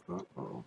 Uh-oh.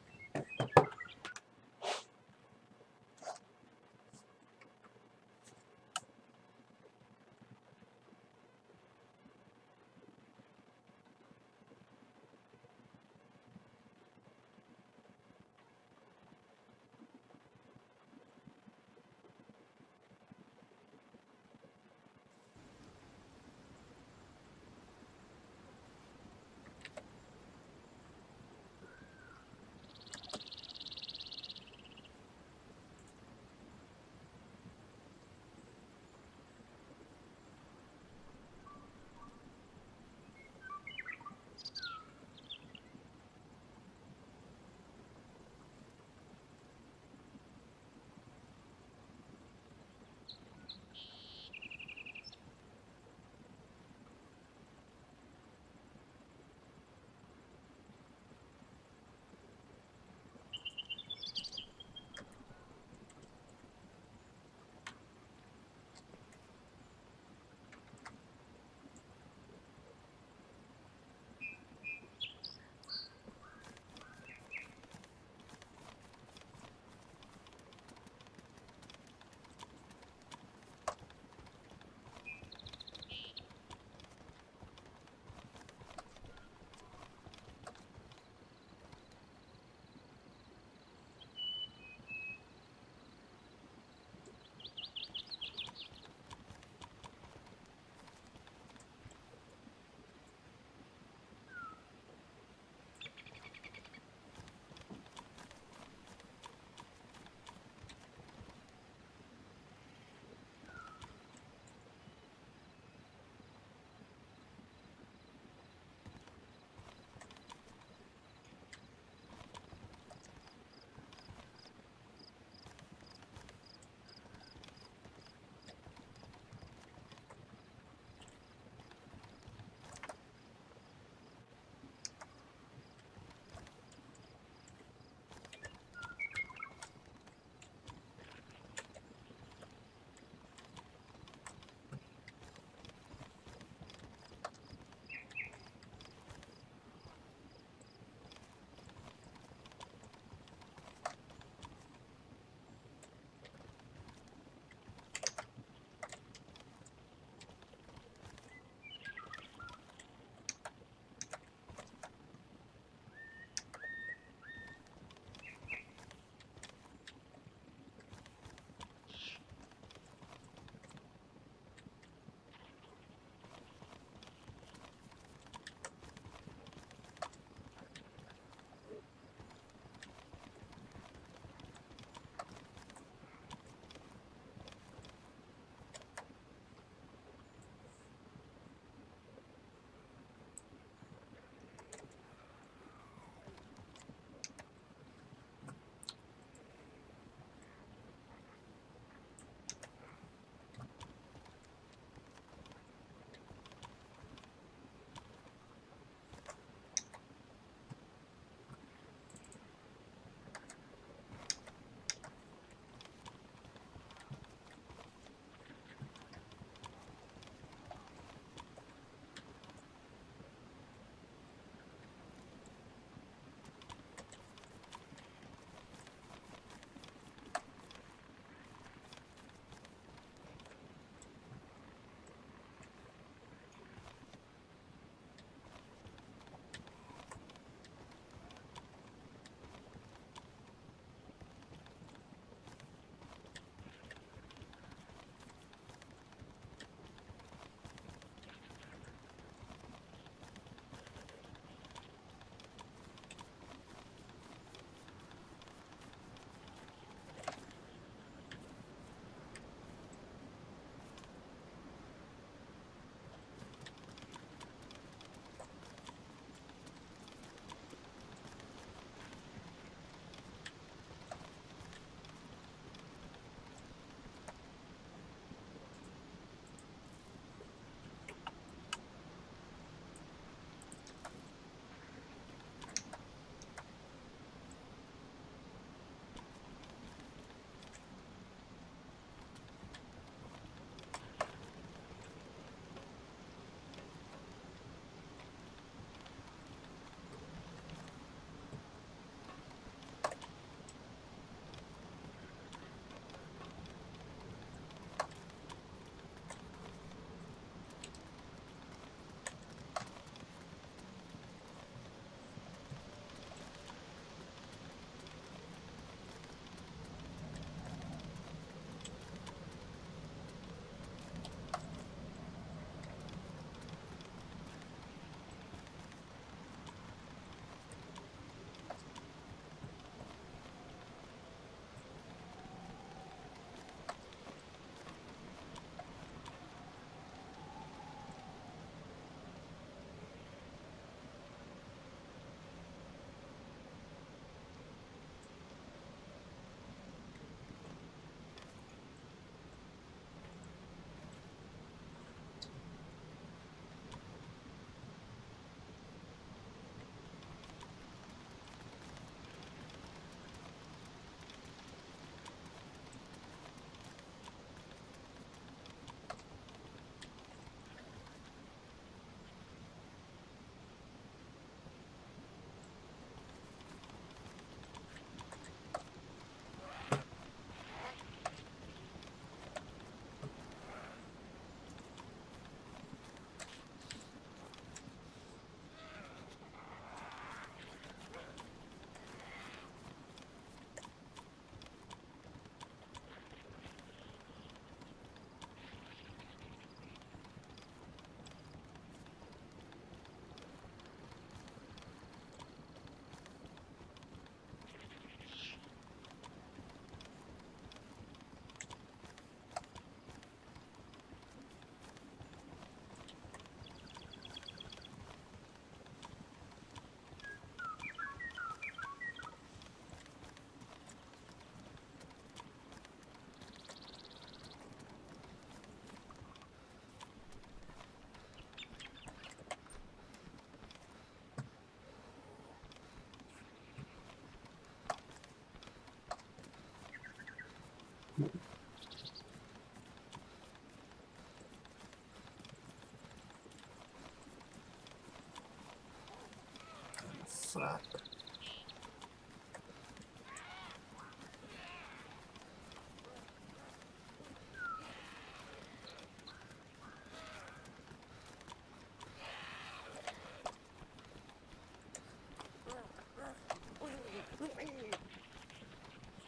frack.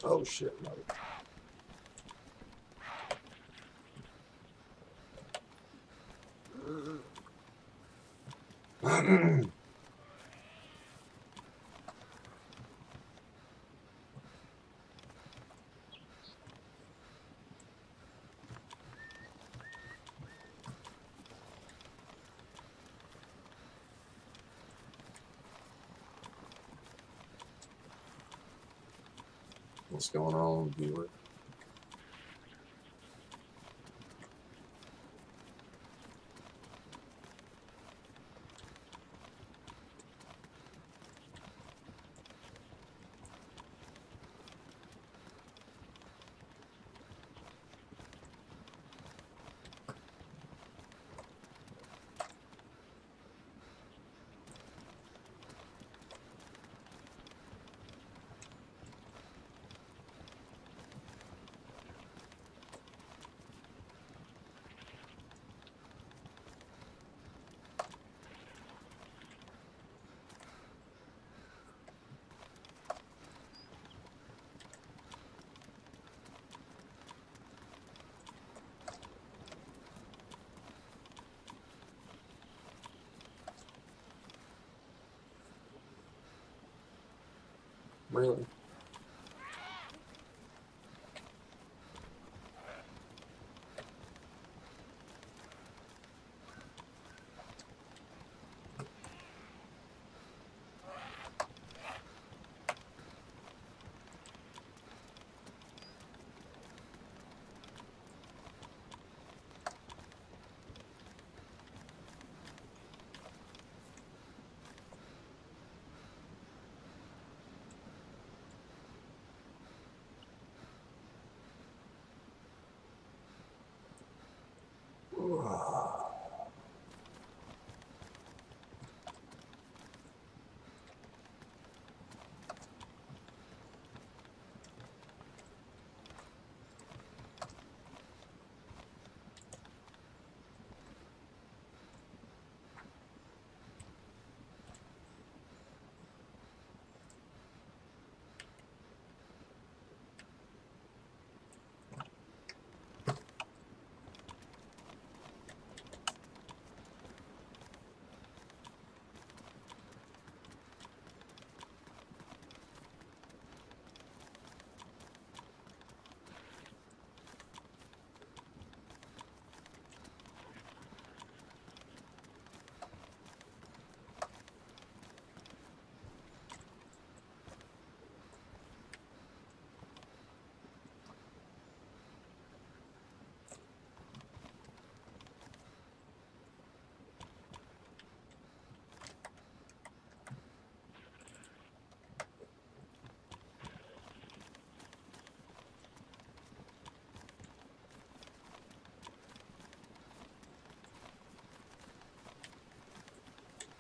Oh shit, no. What's going on, viewer? Really?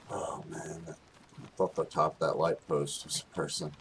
Oh man, I thought the top of that light post was a person.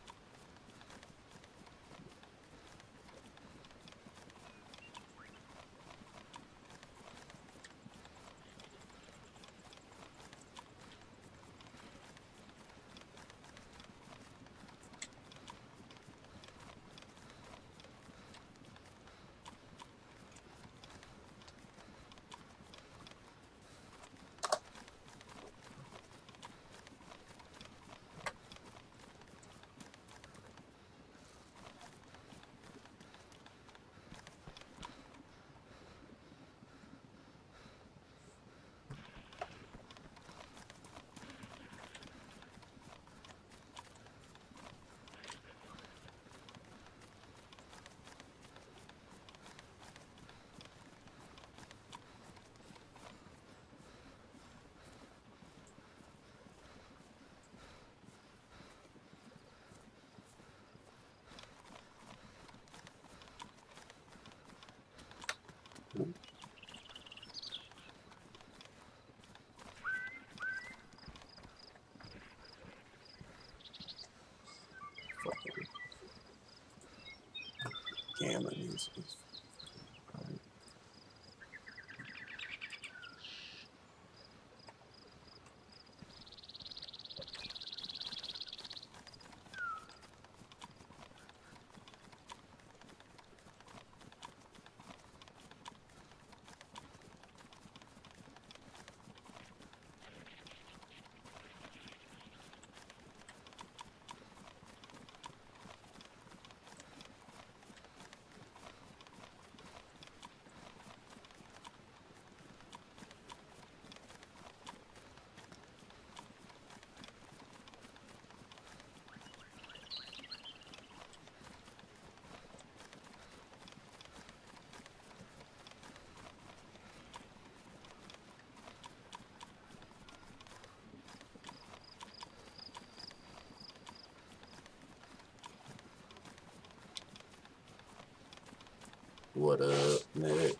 damn it. What up, Nick?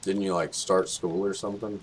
Didn't you like start school or something?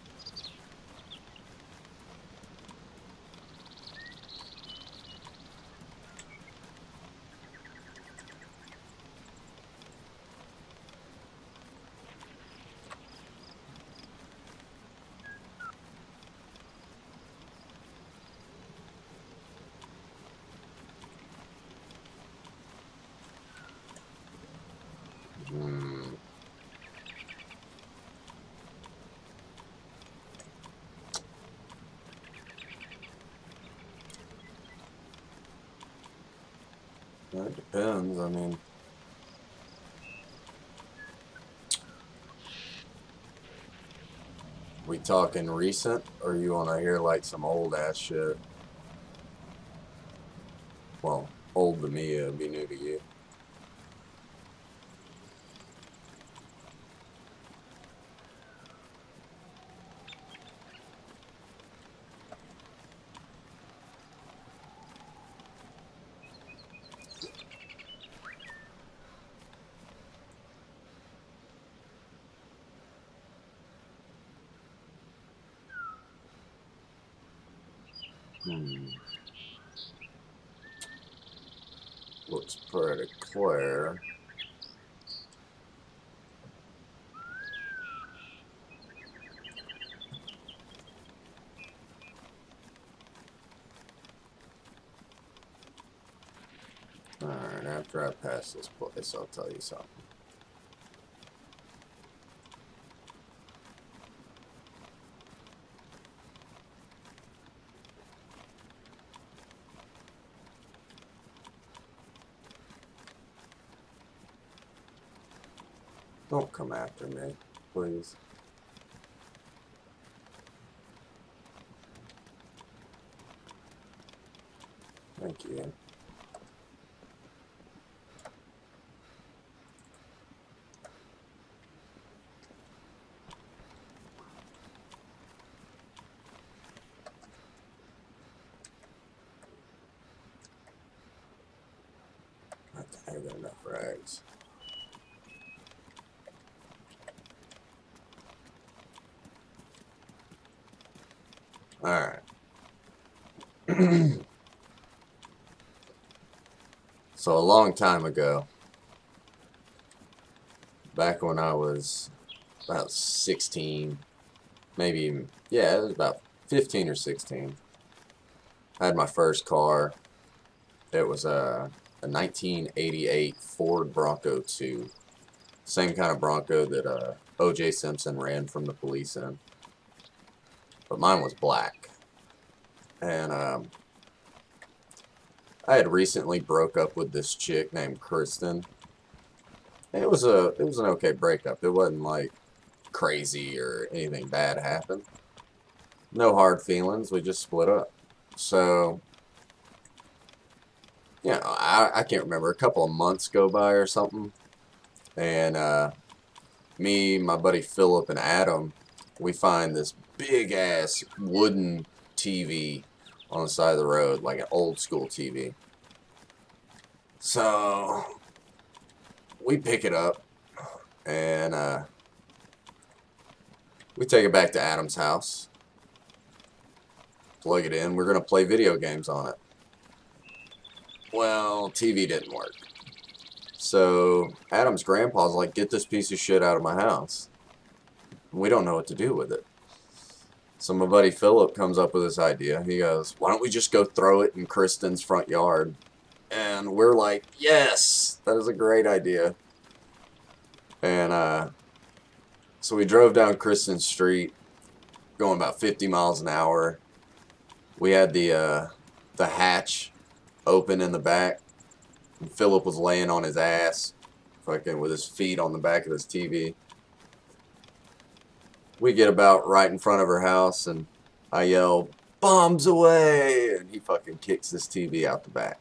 It depends. I mean, we talking recent, or you want to hear like some old ass shit? Well, old to me, it'd be new to you. Looks pretty clear. Alright, after I pass this place, I'll tell you something. Don't come after me, please. Thank you. I got enough rags. Alright. So a long time ago, back when I was about 16, maybe even, yeah, it was about 15 or 16. I had my first car. It was a 1988 Ford Bronco 2. Same kind of Bronco that O.J. Simpson ran from the police in. But mine was black. And I had recently broke up with this chick named Kristen. It was an okay breakup. It wasn't like crazy or anything bad happened. No hard feelings. We just split up. So, yeah, I can't remember. A couple of months go by or something. And me, my buddy Philip, and Adam, we find this big-ass wooden TV on the side of the road, like an old-school TV. So, we pick it up, and we take it back to Adam's house, plug it in. We're going to play video games on it. Well, TV didn't work. So Adam's grandpa's like, get this piece of shit out of my house. We don't know what to do with it. So my buddy Philip comes up with this idea. He goes, why don't we just go throw it in Kristen's front yard? And we're like, yes, that is a great idea. And so we drove down Kristen Street, going about 50 miles an hour. We had the hatch open in the back. And Philip was laying on his ass, fucking with his feet on the back of his TV. We get about right in front of her house, and I yell, bombs away! And he fucking kicks this TV out the back.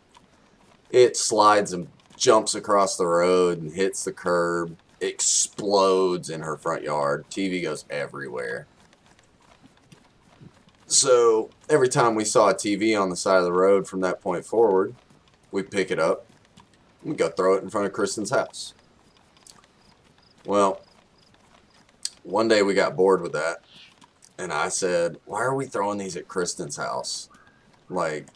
It slides and jumps across the road and hits the curb, explodes in her front yard. TV goes everywhere. So every time we saw a TV on the side of the road from that point forward, we pick it up, we go throw it in front of Kristen's house. Well, one day we got bored with that, and I said, why are we throwing these at Kristen's house? Like,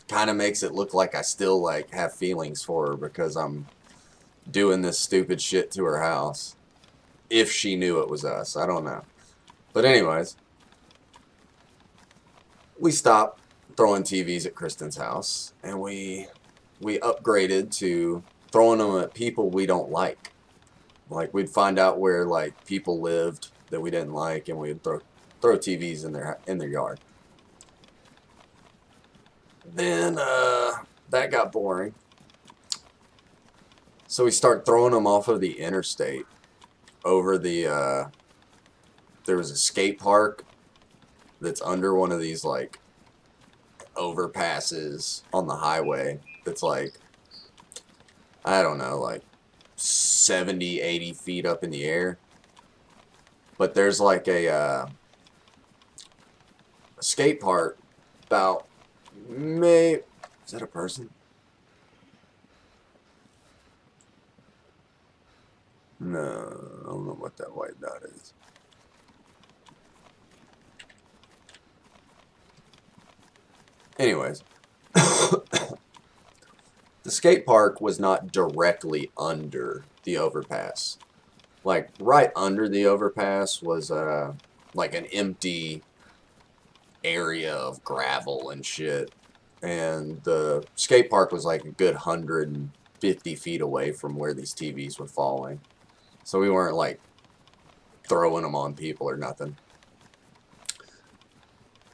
kind of makes it look like I still, like, have feelings for her because I'm doing this stupid shit to her house. If she knew it was us, I don't know. But anyways, we stopped throwing TVs at Kristen's house, and we upgraded to throwing them at people we don't like. Like, we'd find out where, like, people lived that we didn't like, and we'd throw TVs in their yard. Then that got boring, so we start throwing them off of the interstate over the there was a skate park that's under one of these, like, overpasses on the highway that's like, I don't know, like 70, 80 feet up in the air. But there's like a skate park about, is that a person? No, I don't know what that white dot is. Anyways, the skate park was not directly under the overpass. Like, right under the overpass was like an empty area of gravel and shit. And the skate park was like a good 150 feet away from where these TVs were falling. So we weren't like throwing them on people or nothing.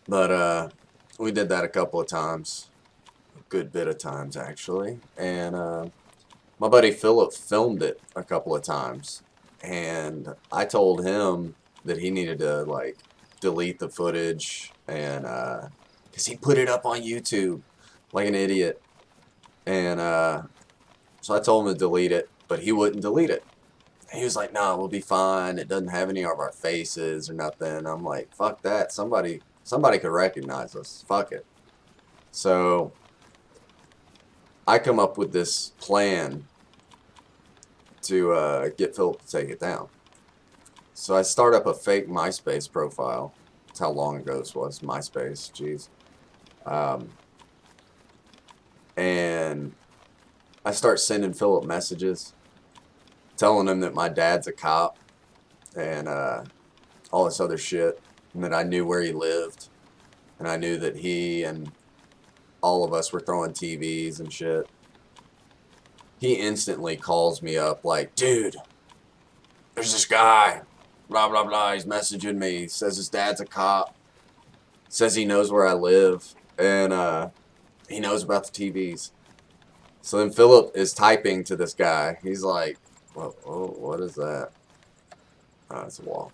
But we did that a couple of times. A good bit of times, actually. And my buddy Philip filmed it a couple of times. And I told him that he needed to, like, delete the footage. And, because he put it up on YouTube like an idiot. And so I told him to delete it, but he wouldn't delete it. And he was like, no, we'll be fine. It doesn't have any of our faces or nothing. I'm like, fuck that. Somebody could recognize us. Fuck it. So I come up with this plan to get Philip to take it down. So I start up a fake MySpace profile. That's how long ago this was. MySpace, jeez. And I start sending Philip messages telling him that my dad's a cop and all this other shit, and that I knew where he lived, and I knew that he and all of us were throwing TVs and shit. He instantly calls me up like, dude, there's this guy, blah, blah, blah, he's messaging me, he says his dad's a cop, says he knows where I live, and he knows about the TVs. So then Philip is typing to this guy. He's like, oh, what is that? Oh, it's a wall.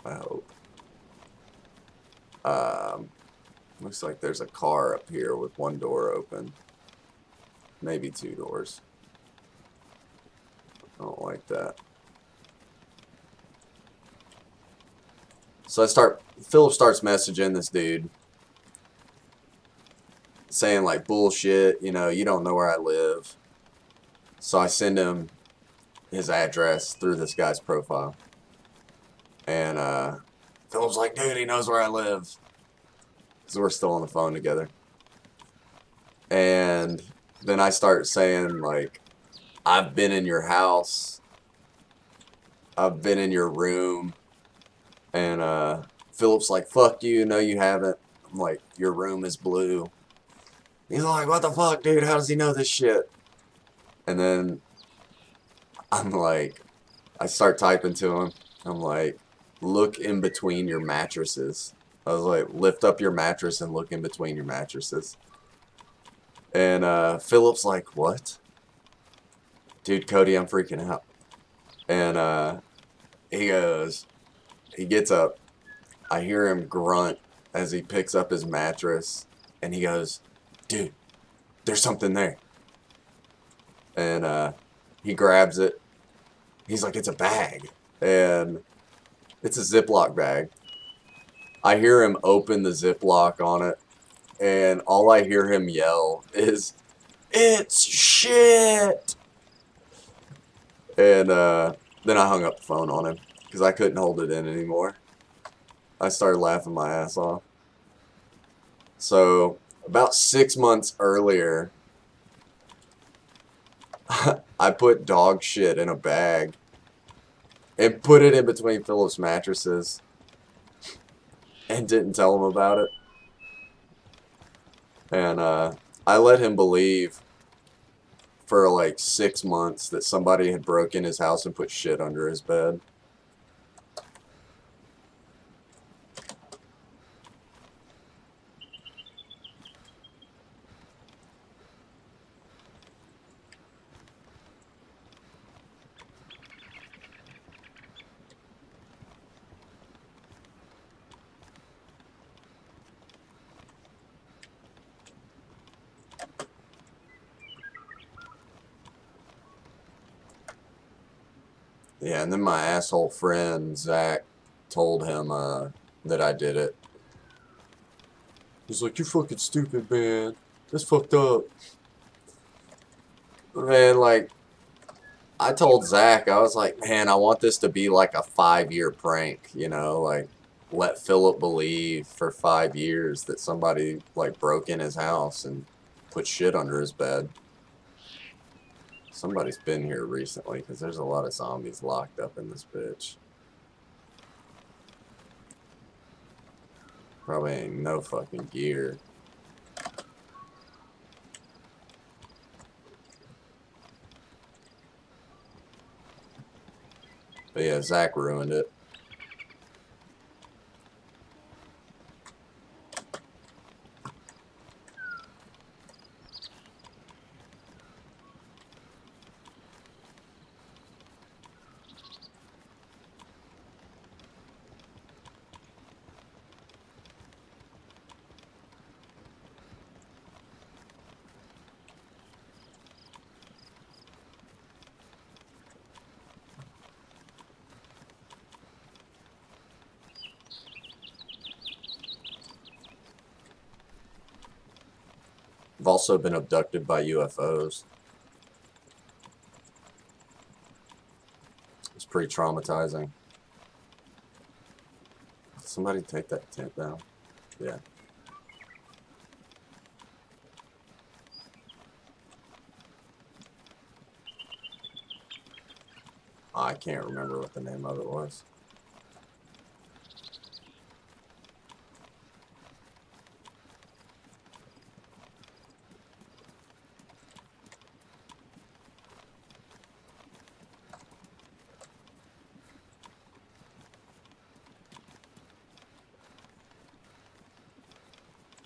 I hope. Looks like there's a car up here with one door open. Maybe two doors. I don't like that. So Philip starts messaging this dude, saying like, bullshit, you know, you don't know where I live. So I send him his address through this guy's profile. And Philip's like, dude, he knows where I live. Because we're still on the phone together. And then I start saying, like, I've been in your house. I've been in your room. And Philip's like, fuck you, no you haven't. I'm like, your room is blue. He's like, what the fuck, dude? How does he know this shit? And then I'm like, I start typing to him. I'm like, look in between your mattresses. I was like, lift up your mattress and look in between your mattresses. And Philip's like, what? Dude, Cody, I'm freaking out. And he gets up. I hear him grunt as he picks up his mattress. And he goes, dude, there's something there. And he grabs it. He's like, it's a bag. And it's a Ziploc bag. I hear him open the Ziploc on it. And all I hear him yell is, it's shit! And then I hung up the phone on him. Because I couldn't hold it in anymore. I started laughing my ass off. So, about 6 months earlier, I put dog shit in a bag and put it in between Philip's mattresses and didn't tell him about it. And I let him believe for like 6 months that somebody had broken his house and put shit under his bed. Yeah, and then my asshole friend, Zach, told him that I did it. He's like, you're fucking stupid, man. That's fucked up. Man, like, I told Zach, I was like, man, I want this to be like a 5-year prank, you know? Like, let Philip believe for 5 years that somebody, like, broke in his house and put shit under his bed. Somebody's been here recently, because there's a lot of zombies locked up in this bitch. Probably ain't no fucking gear. But yeah, Zach ruined it. I've also been abducted by UFOs. It's pretty traumatizing. Somebody take that tent down. Yeah. I can't remember what the name of it was.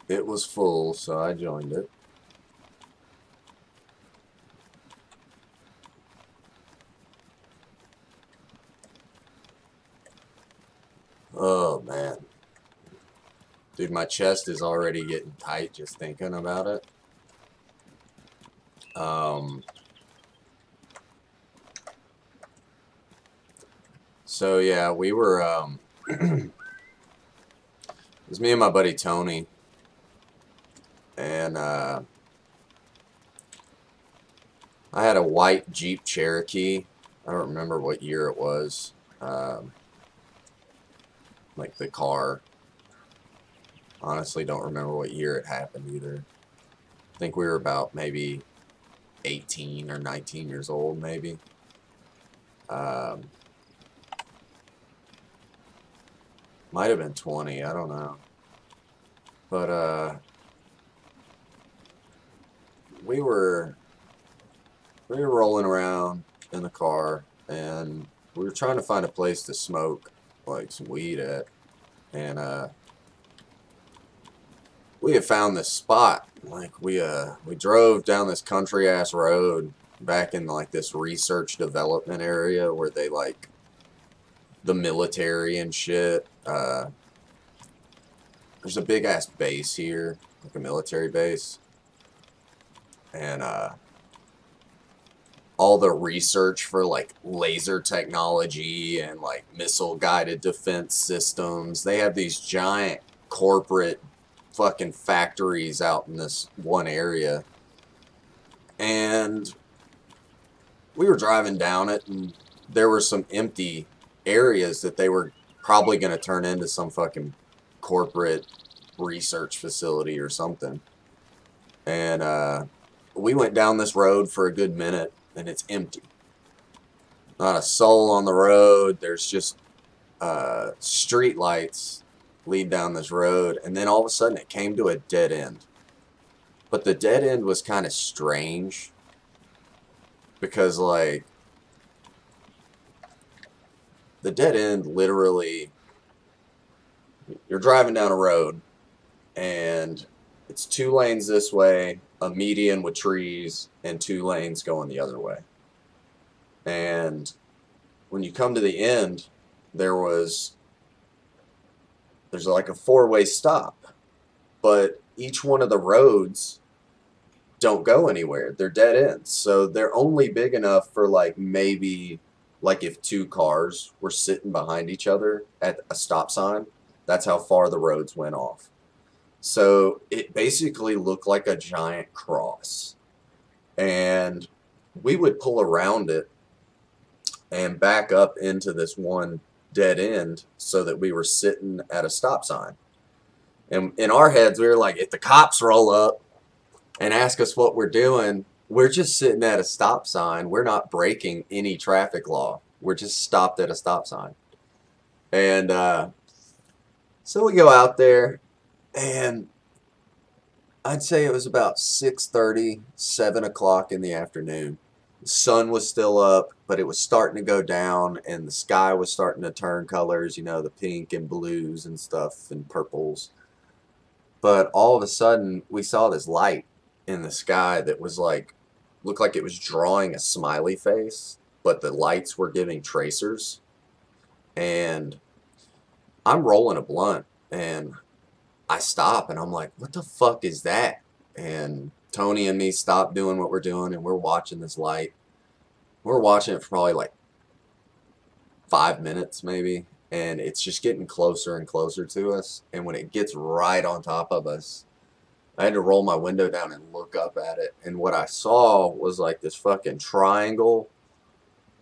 It was full, so I joined it. Oh, man. Dude, my chest is already getting tight just thinking about it. So, yeah, we were, it was me and my buddy Tony. And, I had a white Jeep Cherokee. I don't remember what year it was. Like the car. Honestly, don't remember what year it happened either. I think we were about maybe 18 or 19 years old, maybe. Might have been 20, I don't know. But, we were rolling around in the car, and we were trying to find a place to smoke, like, some weed at. And, we had found this spot. Like, we drove down this country-ass road back in, like, this research development area where they, like, the military and shit. There's a big-ass base here, like a military base. And, all the research for, like, laser technology and, like, missile-guided defense systems. They have these giant corporate fucking factories out in this one area. And we were driving down it, and there were some empty areas that they were probably going to turn into some fucking corporate research facility or something. And we went down this road for a good minute, and it's empty. Not a soul on the road. There's just street lights lead down this road, and then all of a sudden it came to a dead end. But the dead end was kind of strange because, like, the dead end literally, you're driving down a road and it's 2 lanes this way, a median with trees, and 2 lanes going the other way. And when you come to the end, there's like a 4-way stop, but each one of the roads don't go anywhere. They're dead ends. So they're only big enough for, like, maybe, like, if 2 cars were sitting behind each other at a stop sign, that's how far the roads went off. So it basically looked like a giant cross. And we would pull around it and back up into this one dead end so that we were sitting at a stop sign. And in our heads, we were like, if the cops roll up and ask us what we're doing, we're just sitting at a stop sign. We're not breaking any traffic law. We're just stopped at a stop sign. And so we go out there, and I'd say it was about 6:30, 7 o'clock in the afternoon. The sun was still up, but it was starting to go down, and the sky was starting to turn colors, you know, the pink and blues and stuff and purples. But all of a sudden, we saw this light in the sky that was like, looked like it was drawing a smiley face, but the lights were giving tracers. And I'm rolling a blunt, and I stop, and I'm like, what the fuck is that? And Tony and me stop doing what we're doing, and we're watching this light. We're watching it for probably like 5 minutes maybe, and it's just getting closer and closer to us. And when it gets right on top of us, I had to roll my window down and look up at it. And what I saw was like this fucking triangle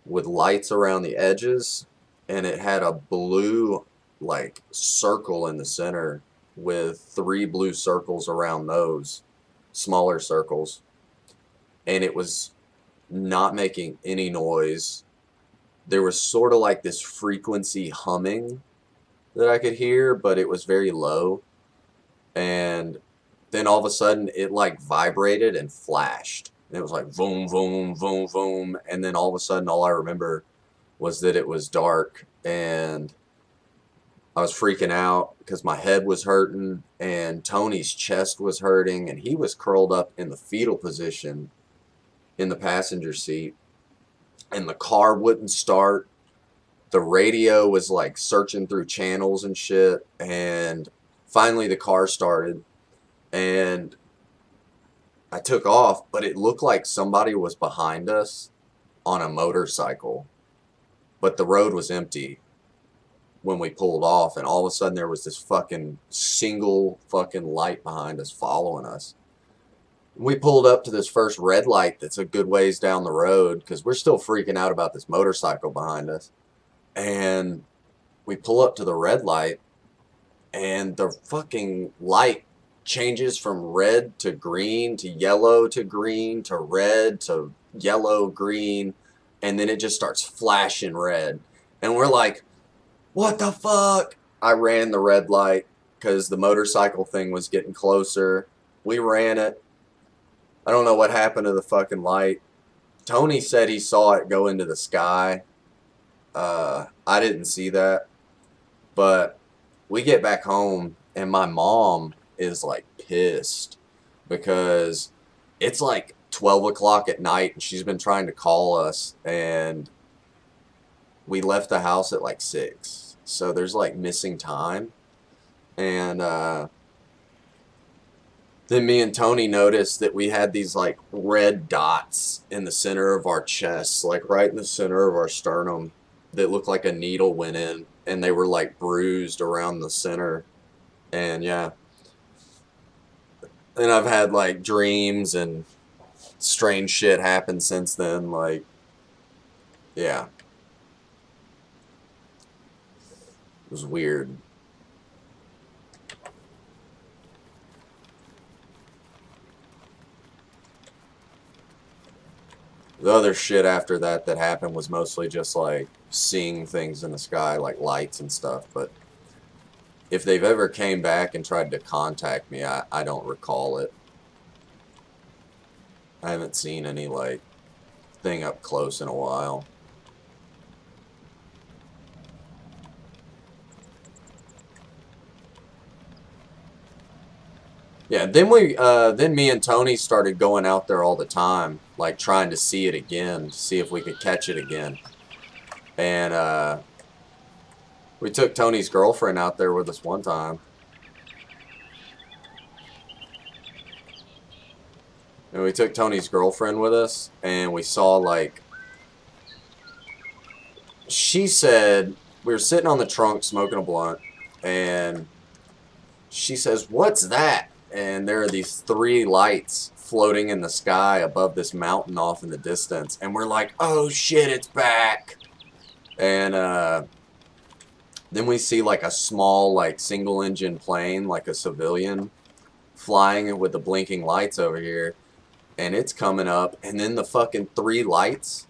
with lights around the edges, and it had a blue, like, circle in the center with 3 blue circles around those, smaller circles. And it was not making any noise. there was sort of like this frequency humming that I could hear, but it was very low. And then all of a sudden it like vibrated and flashed. And it was like boom, boom, boom, boom. And then all of a sudden all I remember was that it was dark and I was freaking out because my head was hurting and Tony's chest was hurting and he was curled up in the fetal position in the passenger seat and the car wouldn't start. The radio was like searching through channels and shit, and finally the car started and I took off, but it looked like somebody was behind us on a motorcycle, but the road was empty when we pulled off, and all of a sudden there was this fucking single fucking light behind us following us. We pulled up to this first red light that's a good ways down the road because we're still freaking out about this motorcycle behind us. And we pull up to the red light and the fucking light changes from red to green to yellow to green to red to yellow, green, and then it just starts flashing red. And we're like, what the fuck? I ran the red light because the motorcycle thing was getting closer. We ran it. I don't know what happened to the fucking light. Tony said he saw it go into the sky. I didn't see that. But we get back home and my mom is like pissed because it's like 12 o'clock at night and she's been trying to call us and we left the house at like 6. So there's like missing time. And then me and Tony noticed that we had these like red dots in the center of our chest, like right in the center of our sternum, that looked like a needle went in, and they were like bruised around the center. And yeah. And I've had like dreams and strange shit happen since then, like, yeah. It was weird. The other shit after that that happened was mostly just like seeing things in the sky, like lights and stuff. But if they've ever came back and tried to contact me, I don't recall it. I haven't seen any like thing up close in a while. Yeah, then me and Tony started going out there all the time, like trying to see it again, to see if we could catch it again. And we took Tony's girlfriend out there with us one time. And we took Tony's girlfriend with us, and we saw like, she said, we were sitting on the trunk smoking a blunt, and she says, "What's that?" And there are these 3 lights floating in the sky above this mountain off in the distance. And we're like, oh shit, it's back. And then we see like a small, like single engine plane, like a civilian, flying with the blinking lights over here. And it's coming up. And then the fucking 3 lights,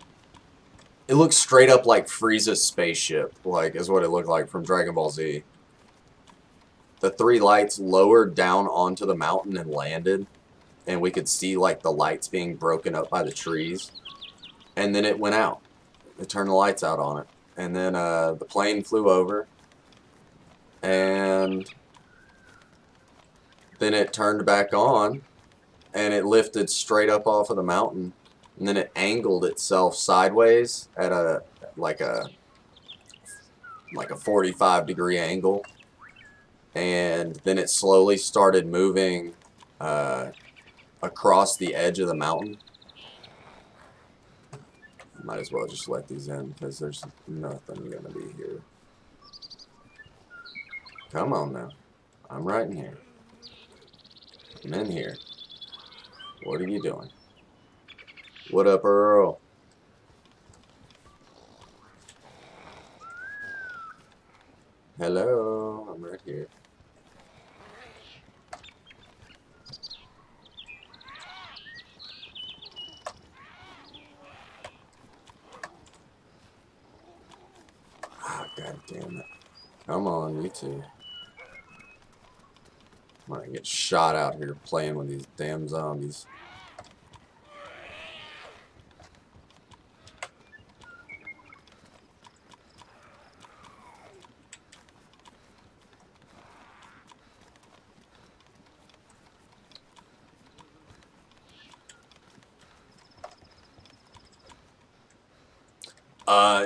it looks straight up like Frieza's spaceship, like is what it looked like from Dragon Ball Z. The 3 lights lowered down onto the mountain and landed, and we could see like the lights being broken up by the trees. And then it went out. It turned the lights out on it. And then the plane flew over, and then it turned back on, and it lifted straight up off of the mountain, and then it angled itself sideways at a 45-degree angle. And then it slowly started moving across the edge of the mountain. Might as well just let these in because there's nothing gonna be here. Come on now. I'm right in here. I'm in here. What are you doing? What up, Earl? Hello, I'm right here. Come on, you two. I'm gonna get shot out here playing with these damn zombies.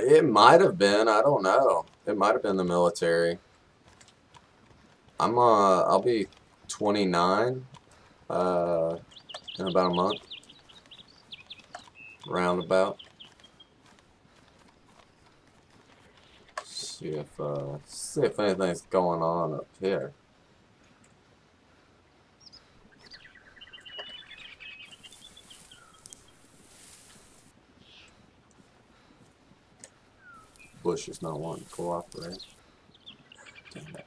It might have been. I don't know. It might have been the military. I'll be 29, in about a month. Roundabout. See if anything's going on up here. Bush is not wanting to cooperate. Damn it.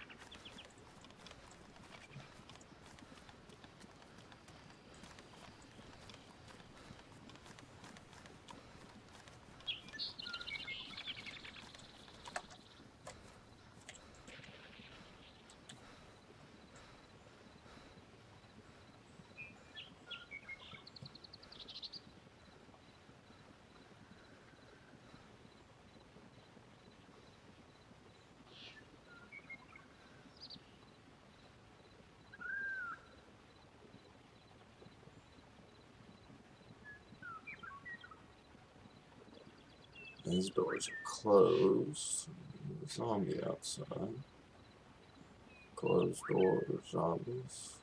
These doors are closed. Zombie outside. Closed doors, zombies.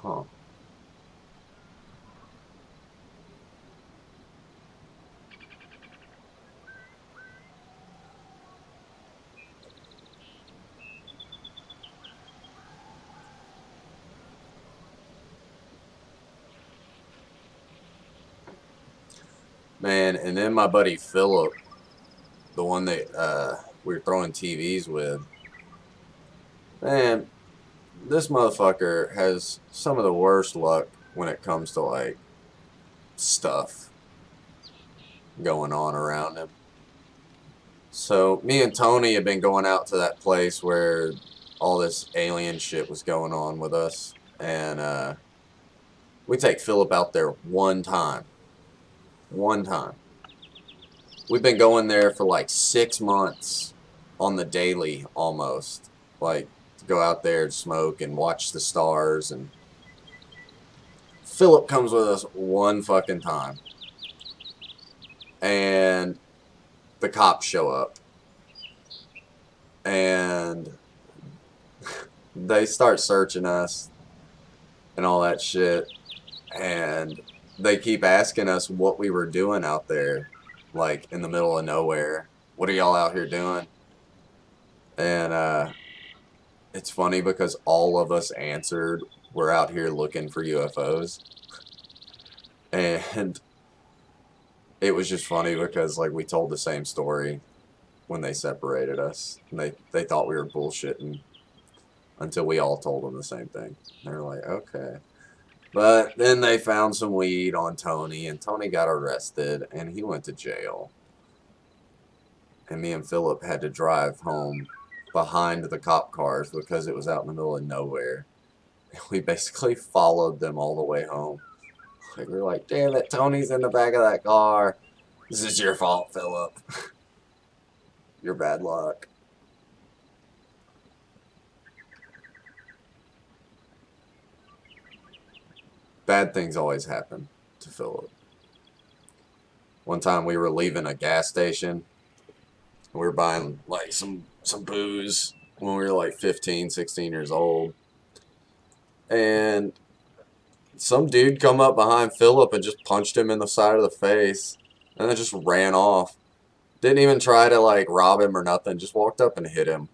Huh. Man, and then my buddy Philip, the one that we were throwing TVs with, man, this motherfucker has some of the worst luck when it comes to like stuff going on around him. So me and Tony have been going out to that place where all this alien shit was going on with us, and we take Philip out there one time. One time. We've been going there for like 6 months on the daily almost. Like, go out there and smoke and watch the stars. And Philip comes with us one fucking time, and the cops show up, and they start searching us and all that shit, and they keep asking us what we were doing out there, like in the middle of nowhere. What are y'all out here doing? And it's funny because all of us answered, we're out here looking for UFOs. And it was just funny because like we told the same story when they separated us. And they thought we were bullshitting until we all told them the same thing. They were like, okay. But then they found some weed on Tony, and Tony got arrested, and he went to jail. And me and Philip had to drive home behind the cop cars because it was out in the middle of nowhere. And we basically followed them all the way home. Like, we were like, damn it, Tony's in the back of that car. This is your fault, Philip. Your bad luck. Bad things always happen to Philip. One time we were leaving a gas station. We were buying like some booze when we were like 15, 16 years old. And some dude come up behind Philip and just punched him in the side of the face. And then just ran off. Didn't even try to like rob him or nothing. Just walked up and hit him.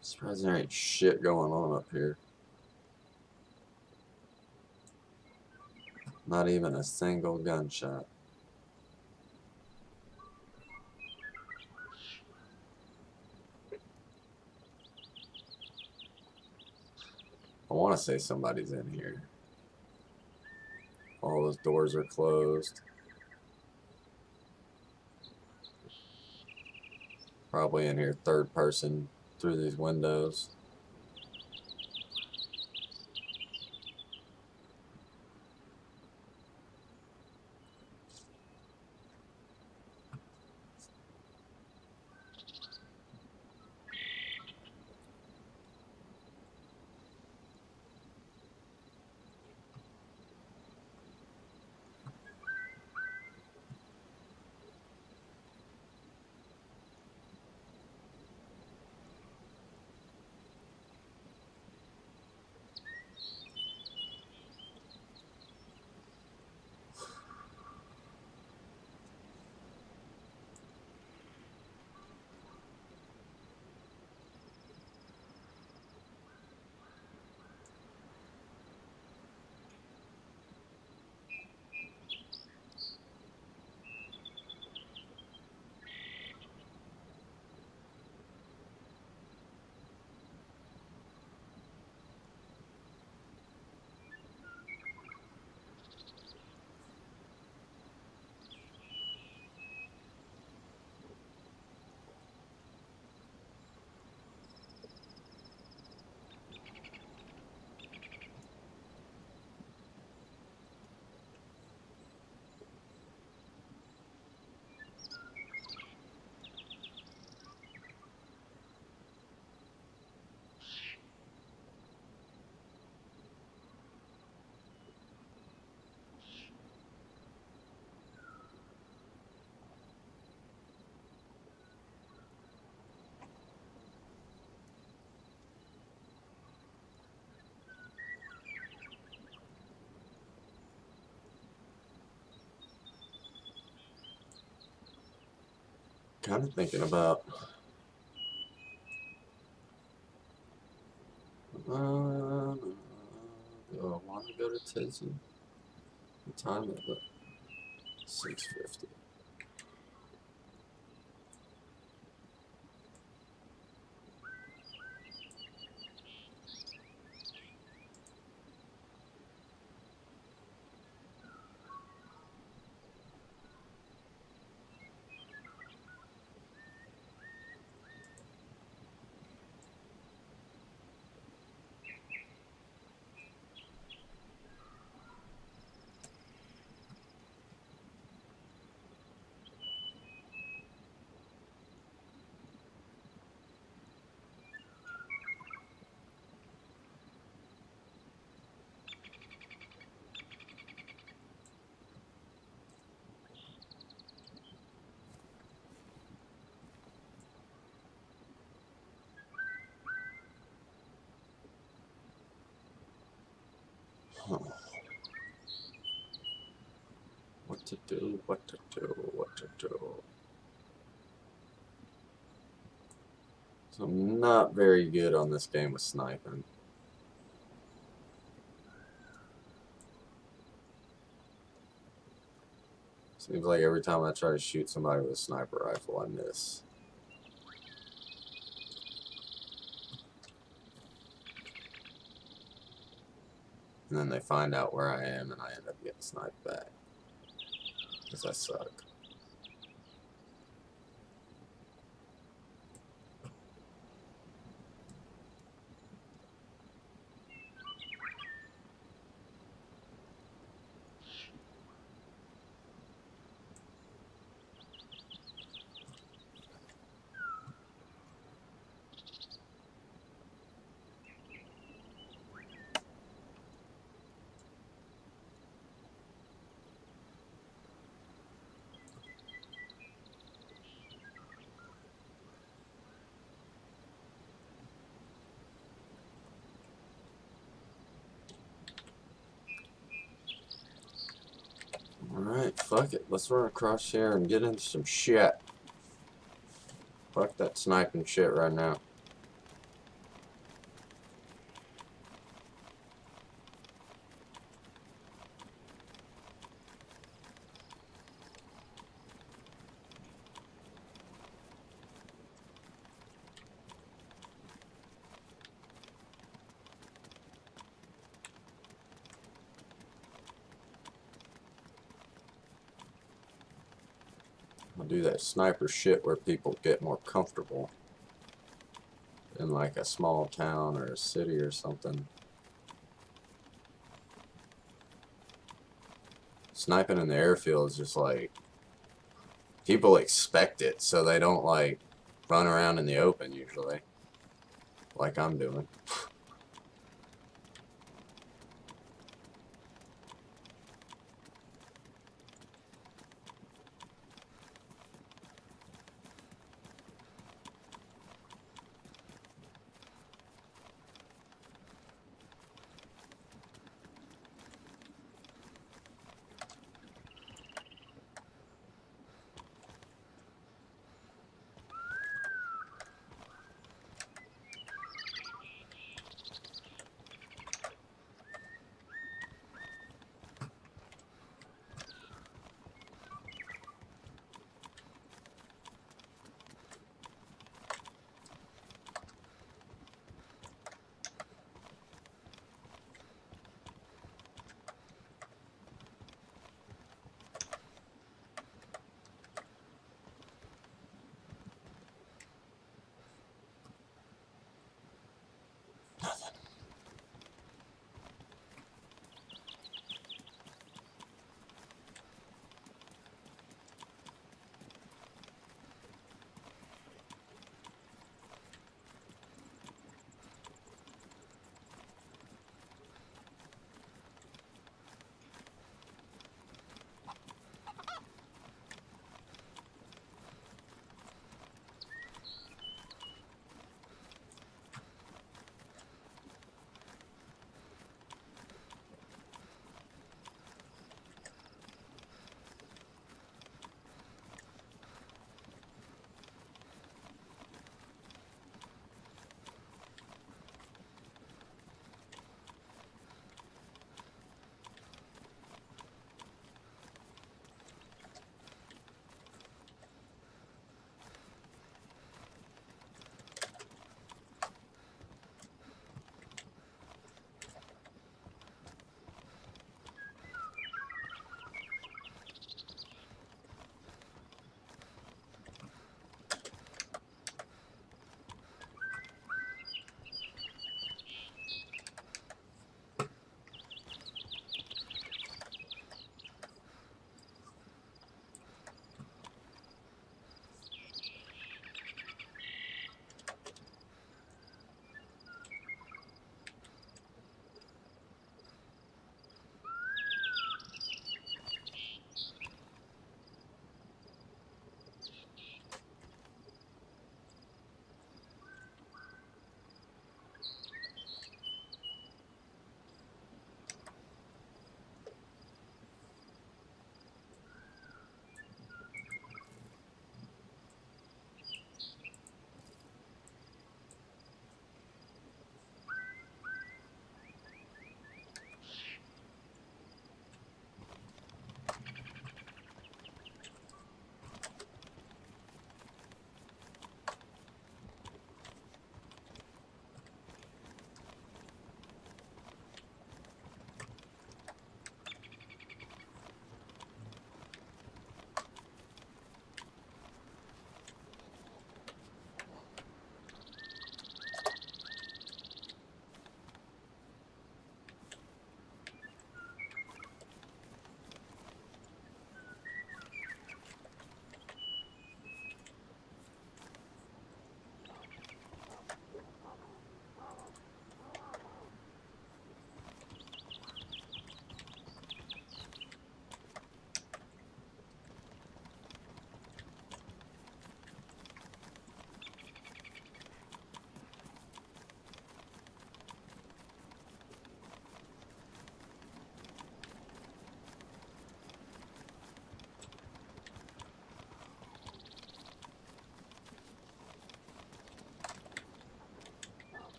Surprised there ain't shit going on up here. Not even a single gunshot. I want to say somebody's in here. All those doors are closed. Probably in here third person through these windows. Kind of thinking about do I want to go to Tizi? What time is it? 6:50. Huh. What to do, what to do, what to do. So I'm not very good on this game with sniping. Seems like every time I try to shoot somebody with a sniper rifle, I miss. And then they find out where I am and I end up getting sniped back. Because I suck. Alright, fuck it. Let's run across here and get into some shit. Fuck that sniping shit right now. I'll do that sniper shit where people get more comfortable. In like a small town or a city or something. Sniping in the airfield is just like, people expect it, so they don't like run around in the open usually, like I'm doing.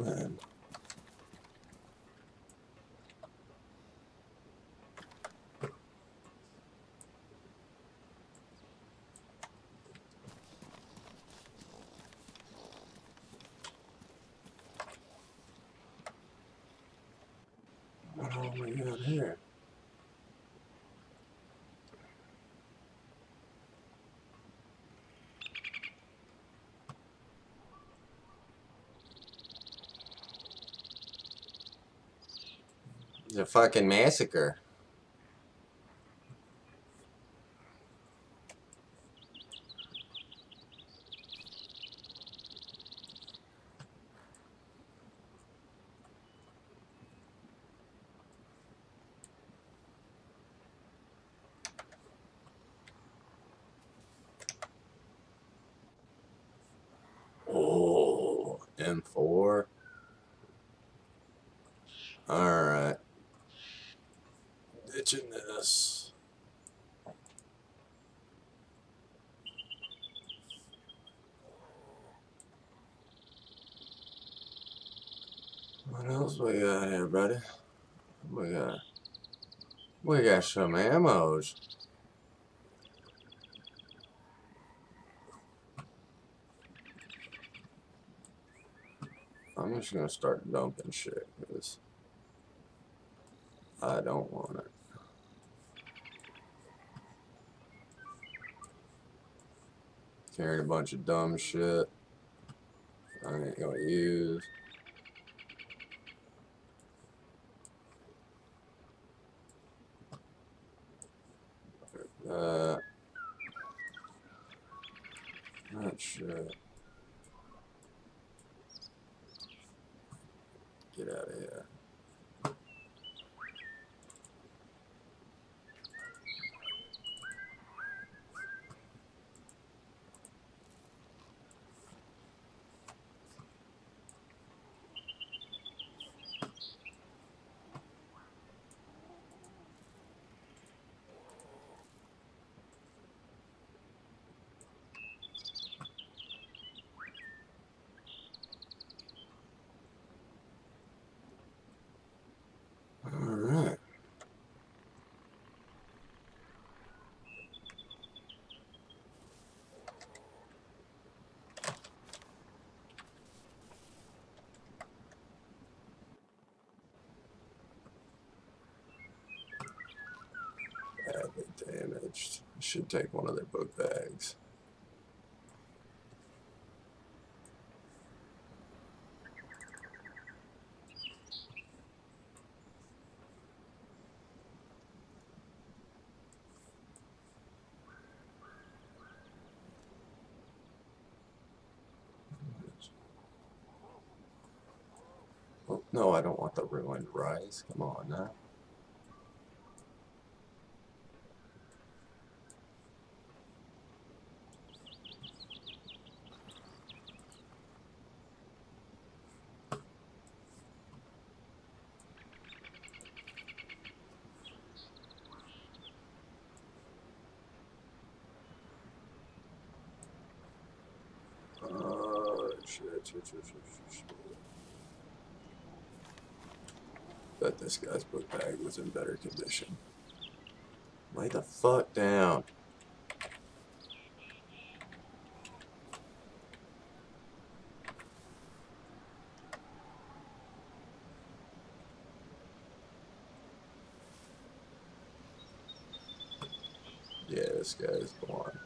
then. What all we got here? It's a fucking massacre. Oh, M4. Alright. Ditching this. What else we got here, buddy? We got some ammos. I'm just gonna start dumping shit because I don't want it. Carrying a bunch of dumb shit I ain't gonna use. Not sure. Get out of here. Alright. Badly damaged. Should take one of their book bags. Oh, no, I don't want the ruined rice. Come on now. Shit. Bet this guy's book bag was in better condition. Lay the fuck down. Yeah, this guy's the one.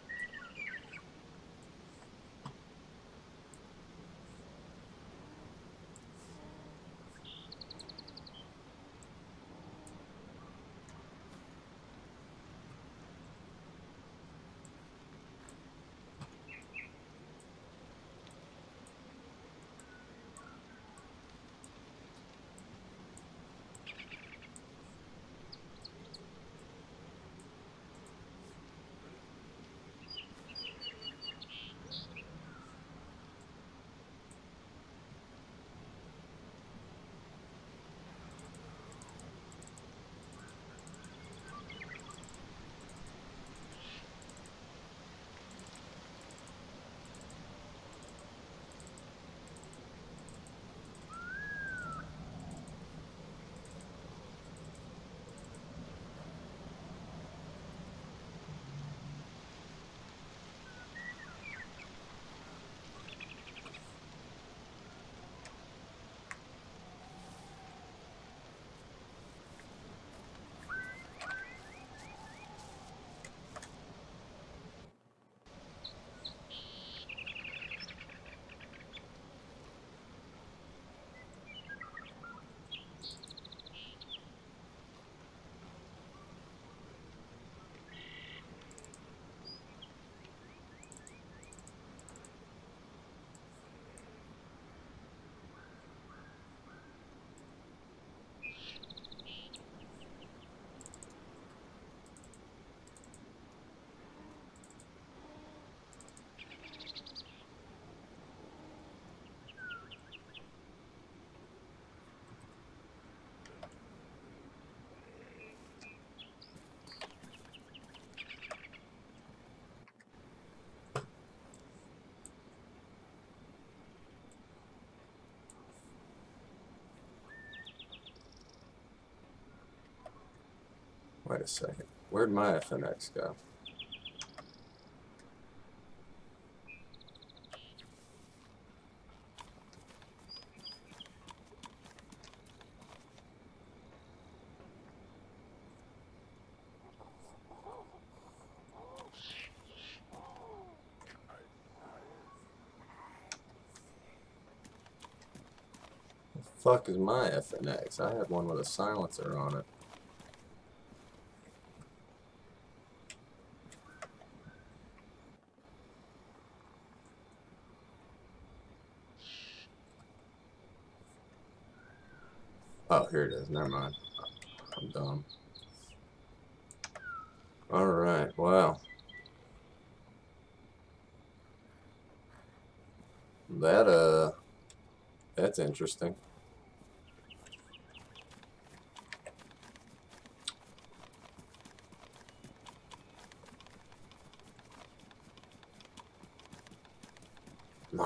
Wait a second. Where'd my FNX go? The fuck is my FNX? I had one with a silencer on it. Oh, here it is. Never mind. I'm dumb. Alright, well. That's interesting.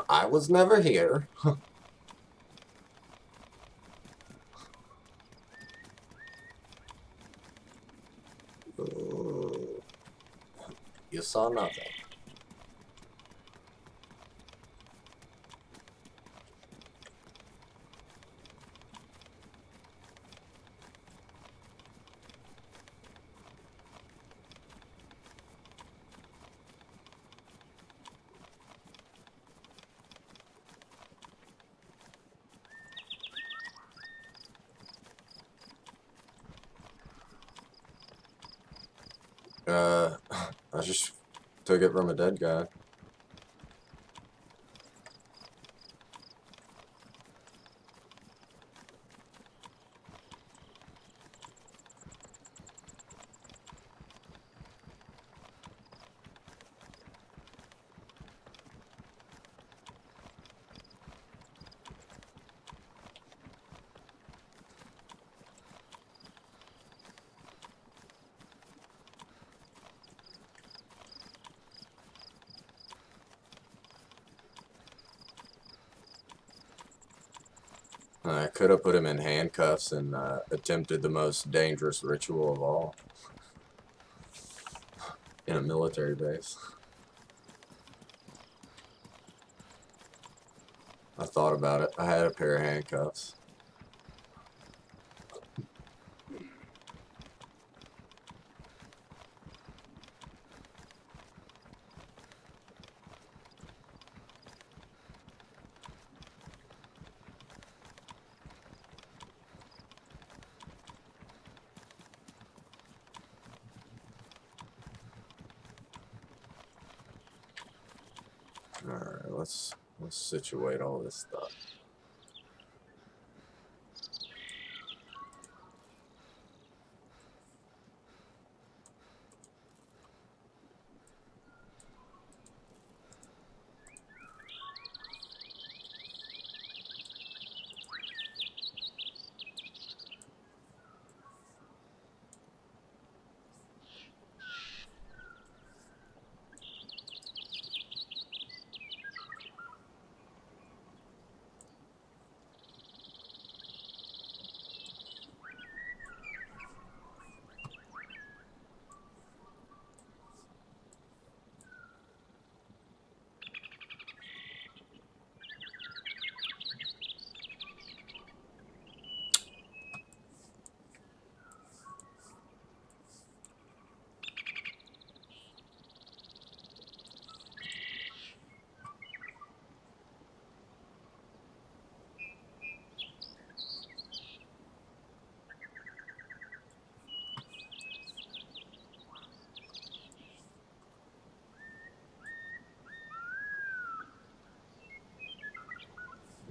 I was never here. You saw nothing. I just took it from a dead guy. I could have put him in handcuffs and attempted the most dangerous ritual of all in a military base. I thought about it. I had a pair of handcuffs. Alright, let's situate all this stuff.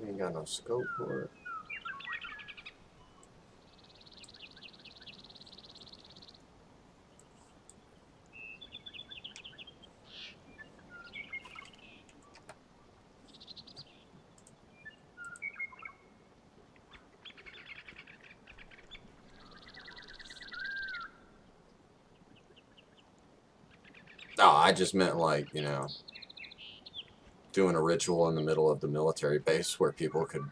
You ain't got no scope for it. No, I just meant like, you know, doing a ritual in the middle of the military base where people could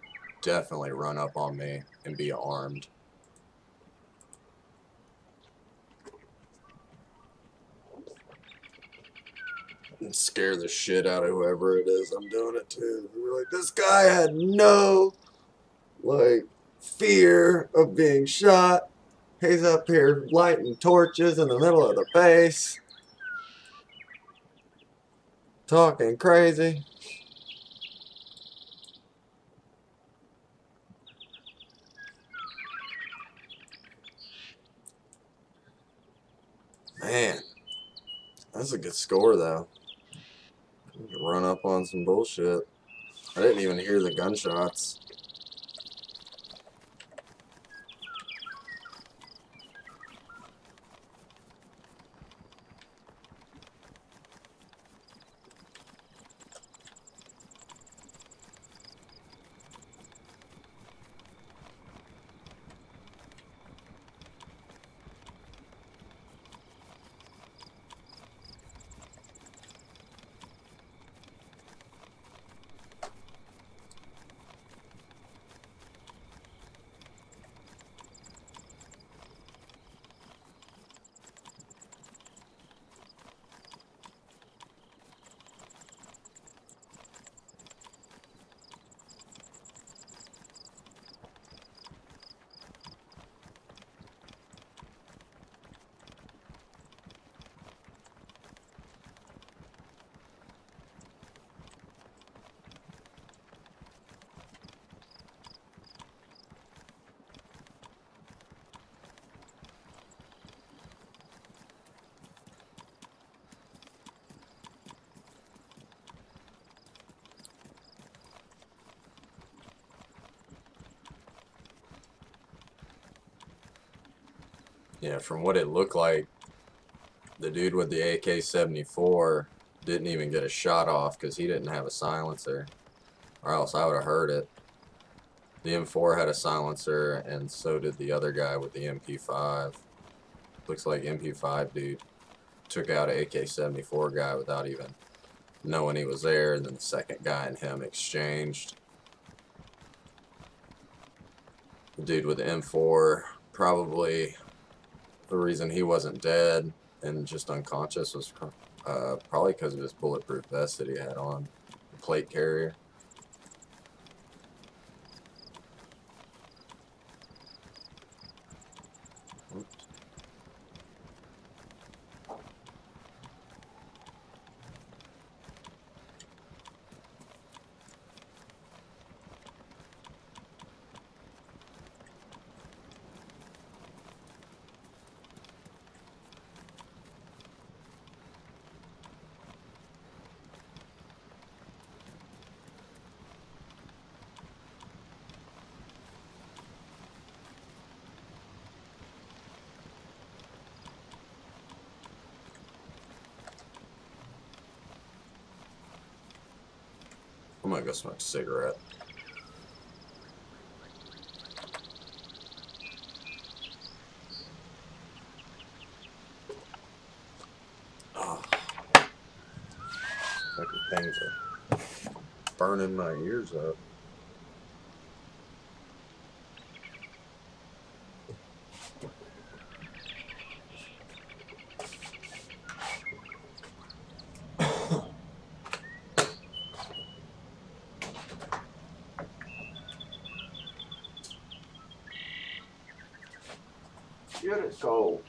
definitely run up on me and be armed. and scare the shit out of whoever it is I'm doing it to. We're like, this guy had no, like, fear of being shot. He's up here lighting torches in the middle of the base, talking crazy. Man, that's a good score, though. Run up on some bullshit. I didn't even hear the gunshots. Yeah, from what it looked like, the dude with the AK-74 didn't even get a shot off because he didn't have a silencer, or else I would have heard it. The M4 had a silencer, and so did the other guy with the MP5. Looks like MP5 dude took out an AK-74 guy without even knowing he was there, and then the second guy and him exchanged. The dude with the M4, probably the reason he wasn't dead and just unconscious was probably because of his bulletproof vest that he had on, the plate carrier. Oops. I'm gonna go smoke a cigarette. Oh, fucking things are burning my ears up. Shit, it's cold.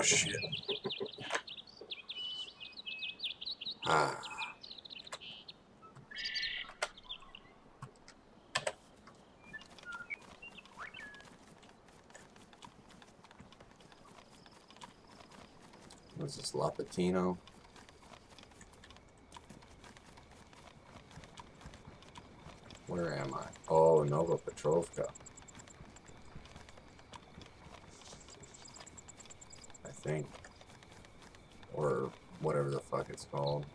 Oh, shit. Ah. What's this, Lapatino? Where am I? Oh, Nova Petrovka. I think. Or whatever the fuck it's called.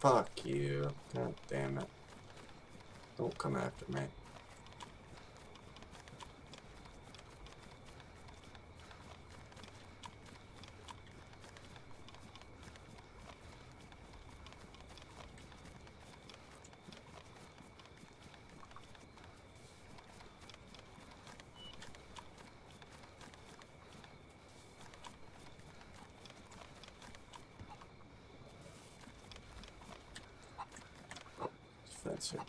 Fuck you. God damn it. Don't come after me. Defensive.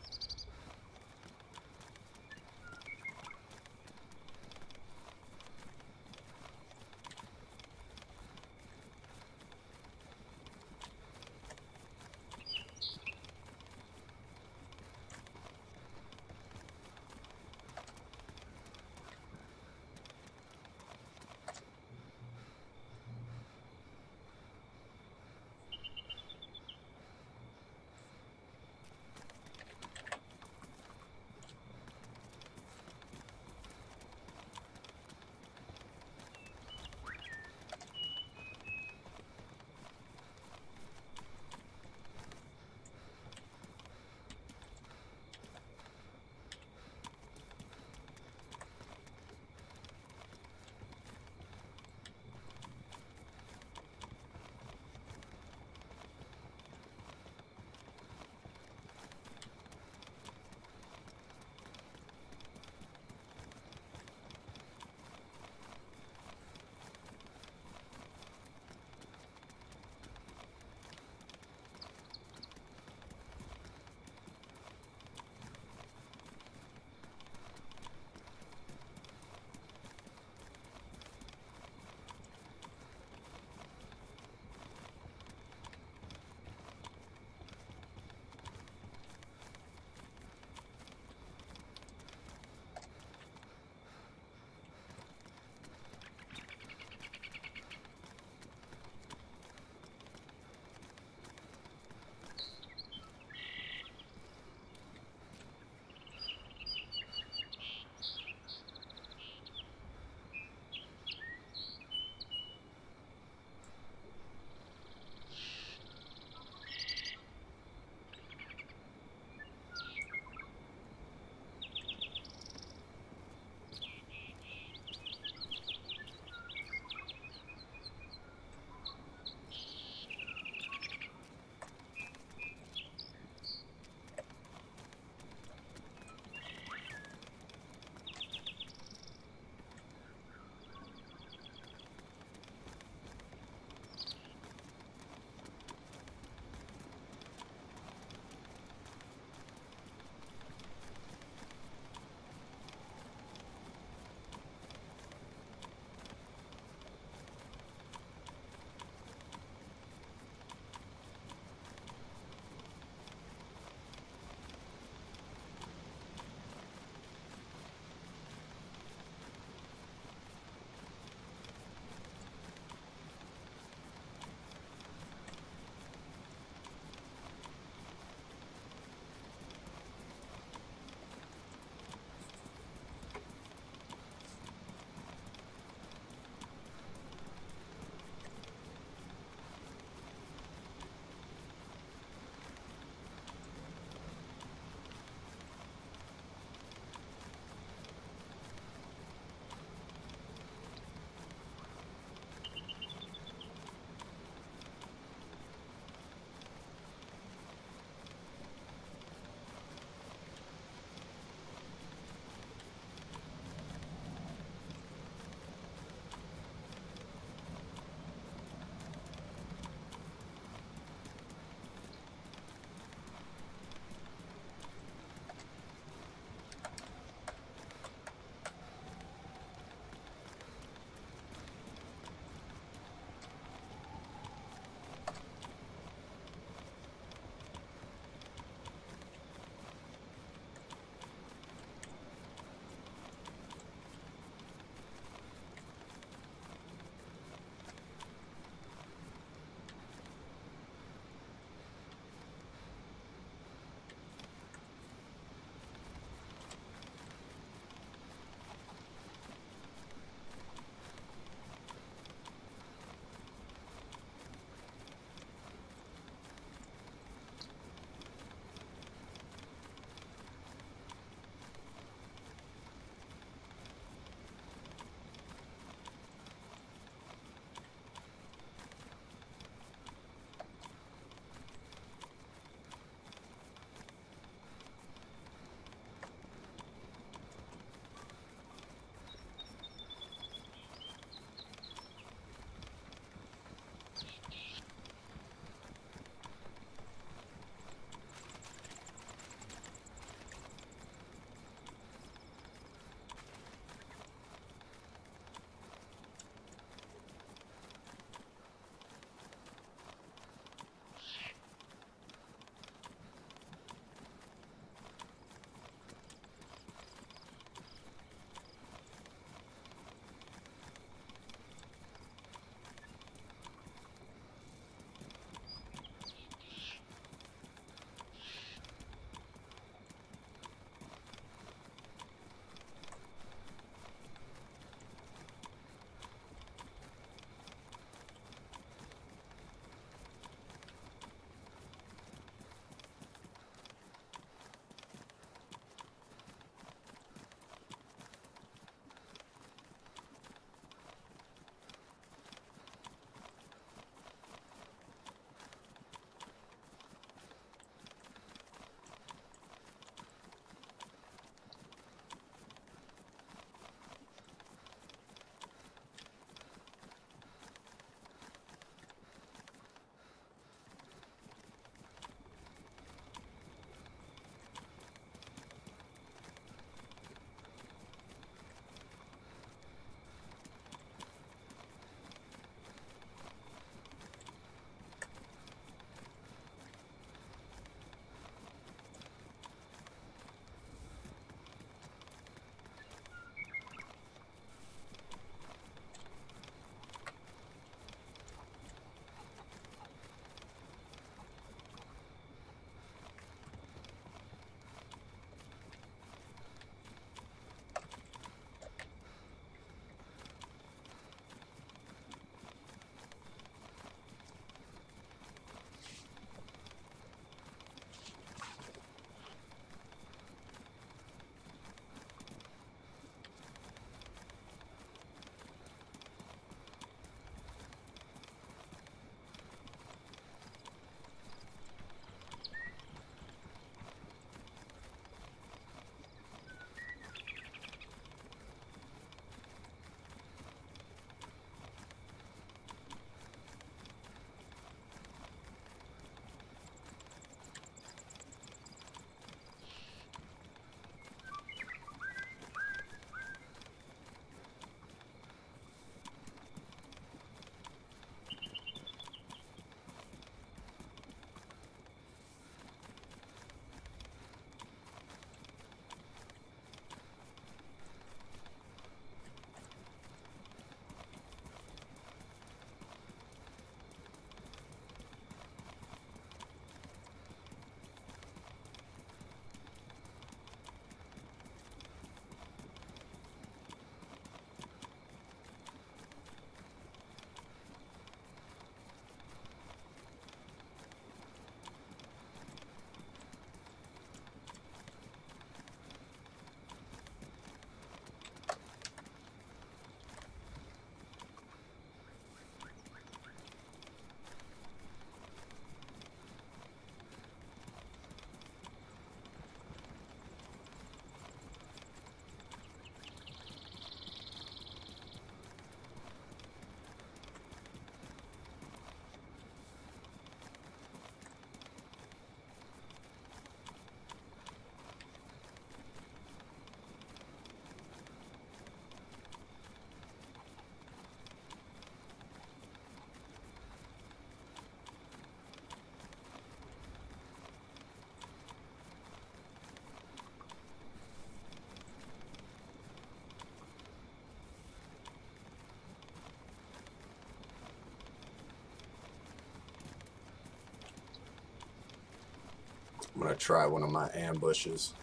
I'm gonna try one of my ambushes.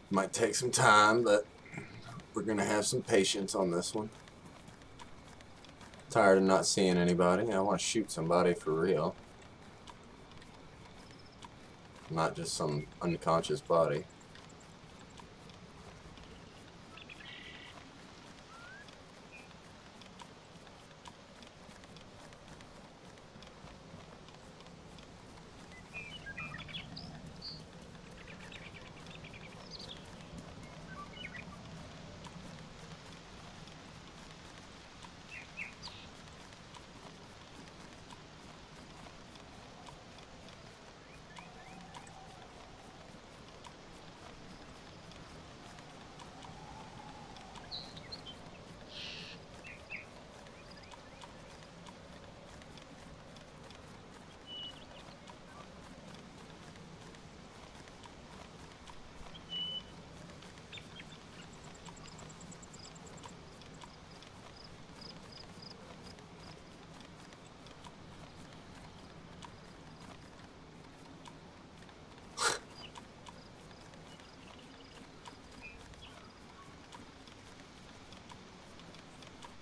Might take some time, but we're gonna have some patience on this one. Tired of not seeing anybody. I want to shoot somebody for real. Not just some unconscious body.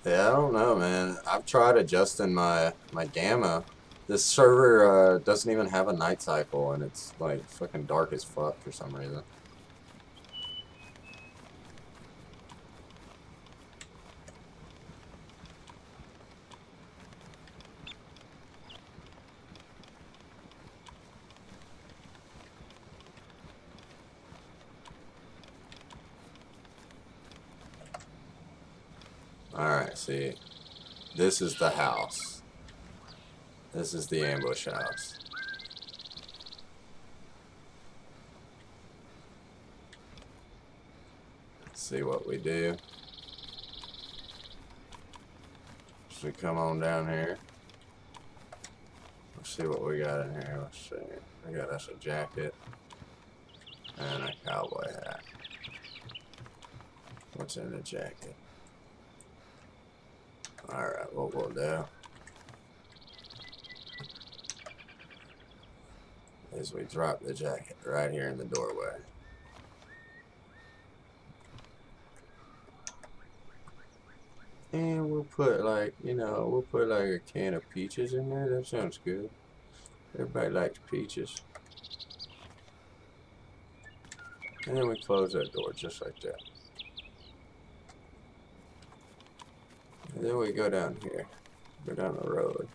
Yeah, I don't know, man. I've tried adjusting my gamma. This server doesn't even have a night cycle, and it's like fucking dark as fuck for some reason. Alright, see. This is the house. This is the ambush house. Let's see what we do. So we come on down here. Let's see what we got in here. Let's see. We got us a jacket and a cowboy hat. What's in the jacket? Alright, what we'll do is we drop the jacket right here in the doorway. And we'll put like, you know, we'll put like a can of peaches in there. That sounds good. Everybody likes peaches. And then we close that door just like that. And then we go down here. Go down the road.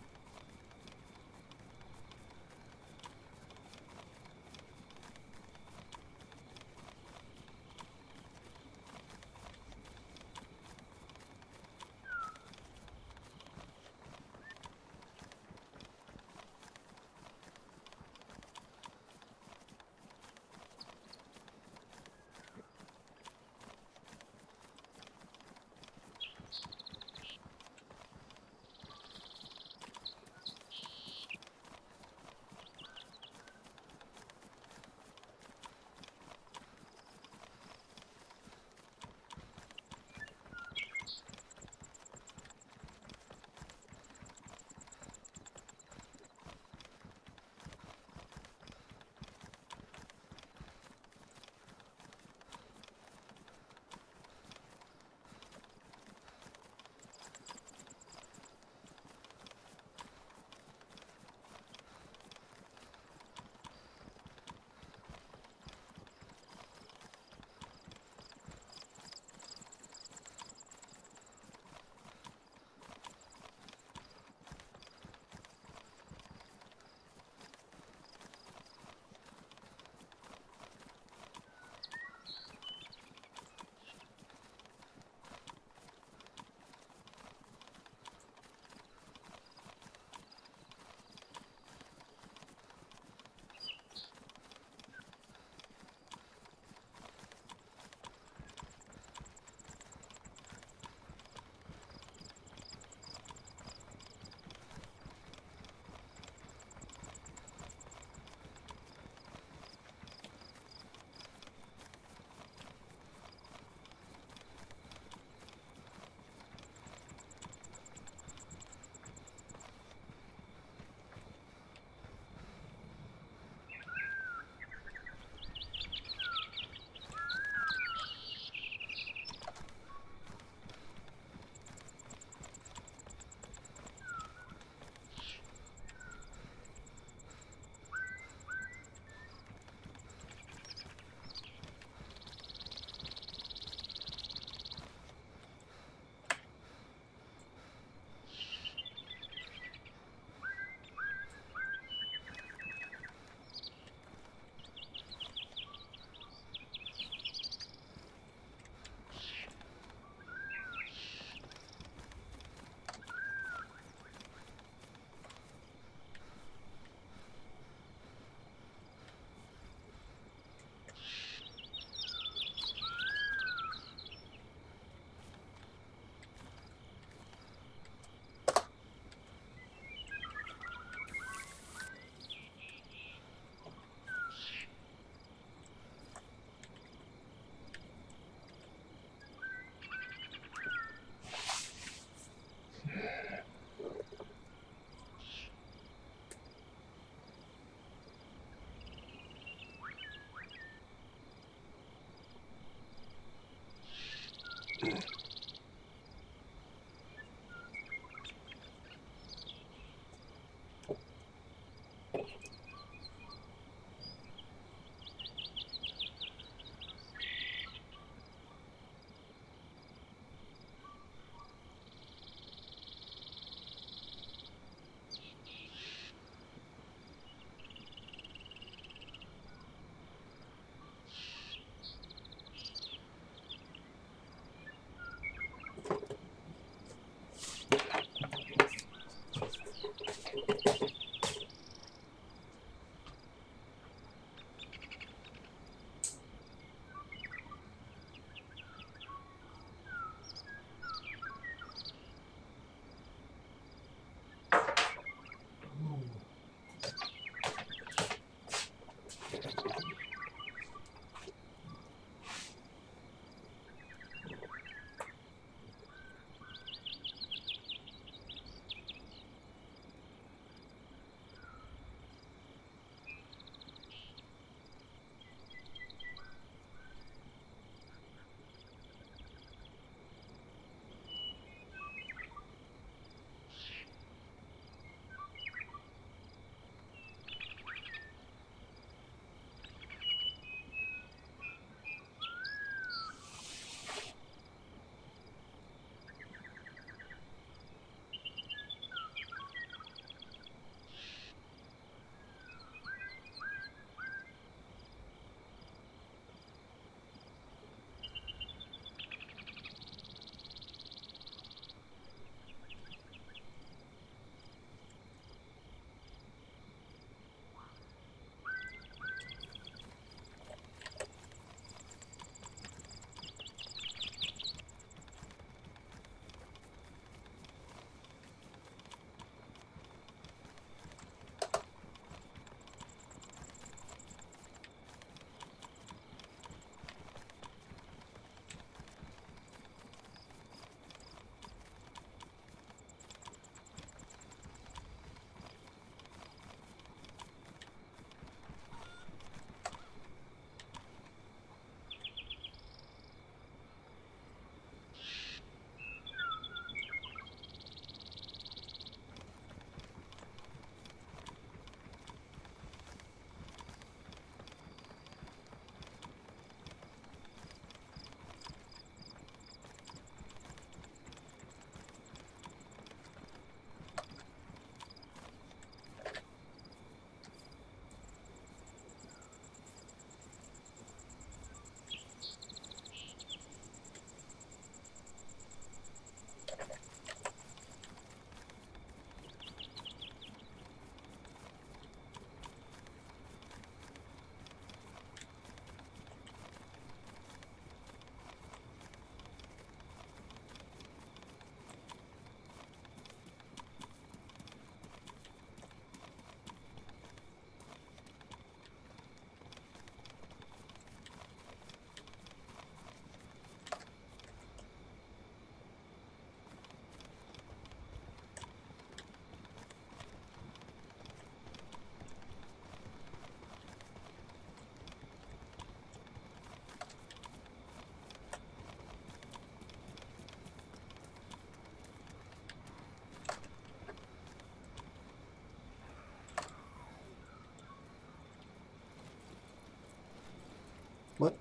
What?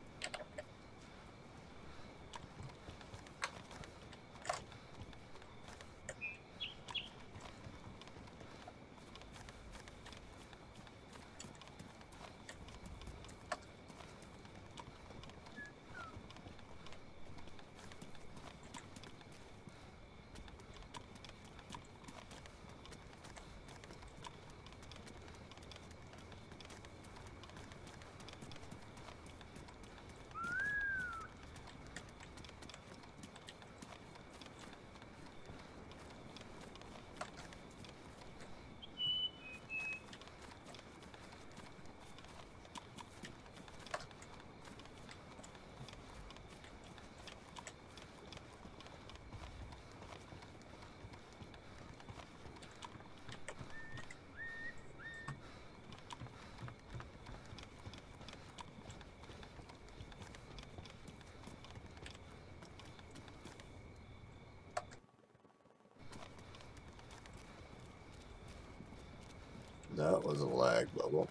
That was a lag bubble.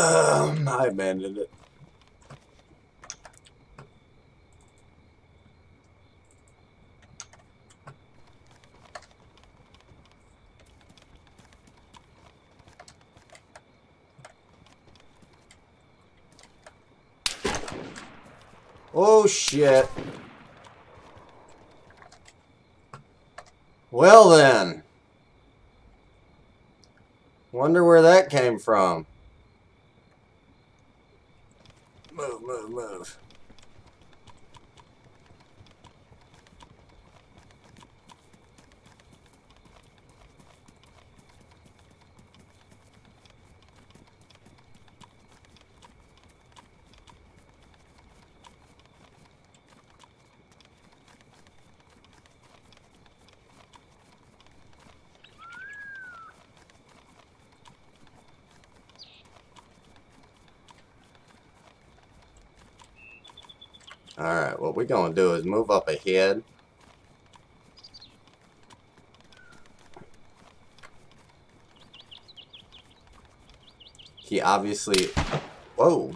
I abandoned it. Oh shit. Well then. Wonder where that came from. Move, move, move. Alright, what we're gonna do is move up ahead. He obviously... Whoa.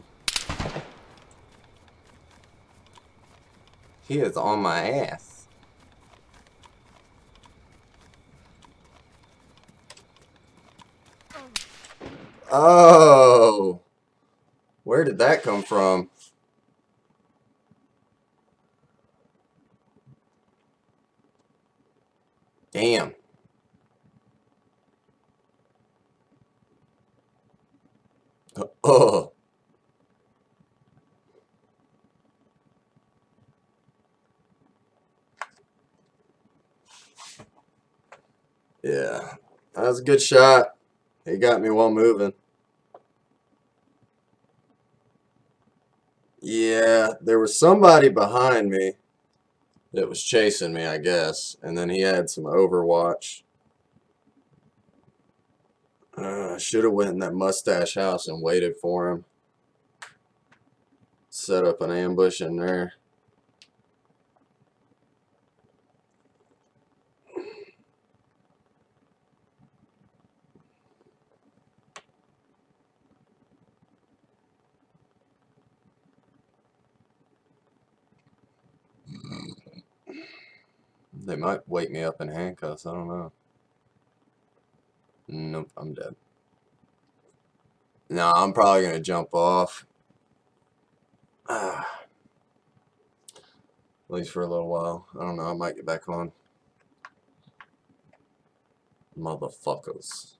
He is on my ass. Oh. Where did that come from? Damn. Oh. Yeah. That was a good shot. He got me while moving. Yeah, there was somebody behind me that was chasing me, I guess. And then he had some Overwatch. I should have went in that mustache house and waited for him. Set up an ambush in there. They might wake me up in handcuffs. I don't know. Nope, I'm dead. No, I'm probably going to jump off. At least for a little while. I don't know. I might get back on. Motherfuckers.